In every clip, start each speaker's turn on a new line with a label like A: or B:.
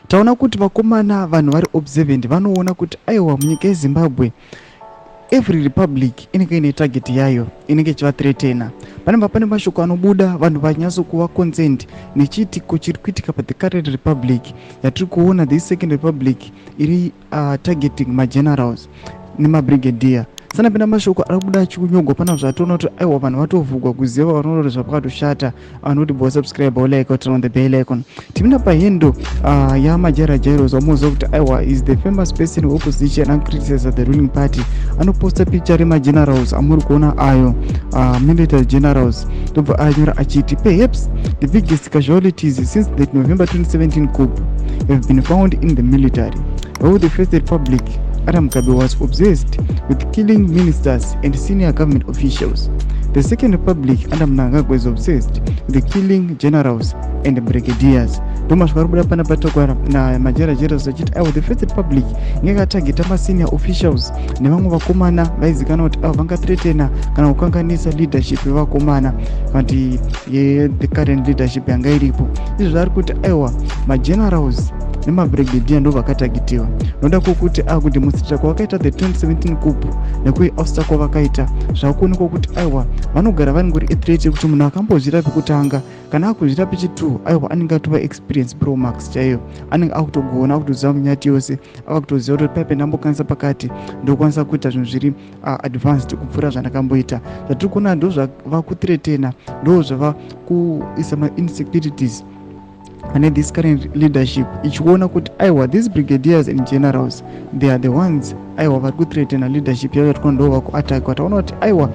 A: taona kuti vakomana vanhu vari observant vanoona kuti aiwa munyika yeZimbabwe every republic inenge ine target yayo inenge ichivathreatena. Panenge pane mashoko anobuda vanhu vanyatsokuva concerned nechiitiko chiri kuitika pa the current republic yatiri kuona the second republic iri targeting magenerals nemabrigadier. Sana pena mashoko arakuda achikunyogwa pana zvatoona kuti aiwa vanhu vatovhugwa kuziva vanoona zvakatoshata anoti bo subscribe or like or turn on the bell icon. Timina pahendo yamajara Jairos wamoza kuti aiwa is the famous person in opposition and criticizes the ruling party. Anoposta picture remagenerals amuri kuona ayo military generals tobva anyora achiti perhaps the biggest casualties since the November 2017 coup have been found in the military. Though the First Republic Adam Mugabe was obsessed with killing ministers and senior government officials, the Second Republic under Mnangagwa was obsessed with killing generals and brigadiers. Thomas Varubuda pana patogwara na majara Jairos achiti aiwa the First Republic yakatageta senior officials nevamwe vakomana vaizikana kuti vangathreatena kana kukanganisa leadership yevakomana kuti the current leadership yanga iripo. Izvi zvari kuti aiwa magenerals nemabrigadier ndo vakatagitiwa. Noda kuti kuti musitira kwavakaita the 2017 coup nekuiausta kwavakaita zvakuonekwa kuti aiwa vanogara vanengori threat yekuti munhu akambozvira pekutanga kana akuzvira pechi2 aiwa anenge atova experience pro max chaiyo, anenge akutogona akutoziva munyati yose, akutoziva kuti paipe ndambokwanisa pakati ndokwanisa kuita zvinhu zviri advanced kupfuura zvandakamboita. Zvatiri kuona ndo zvava kuthreatena, ndo zvava kuisa ma-insecurities and this current leadership ichiona kuti aiwa these brigadiers and generals they are the ones aiwa vari kuthreatena leadership yavo yatikona ndo vakuattack. Wataona kuti aiwa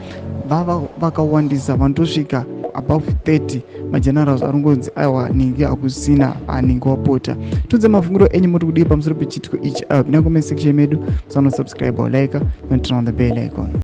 A: vava vakawandisa vanotosvika above 30 magenerals aringonzi aiwa ninge akusina ninge wapota. Tudze mafungiro enyu muri kudii pamusoro pechitiko ichi. Pinda comment section medu, subscribe or like and turn on the bell icon.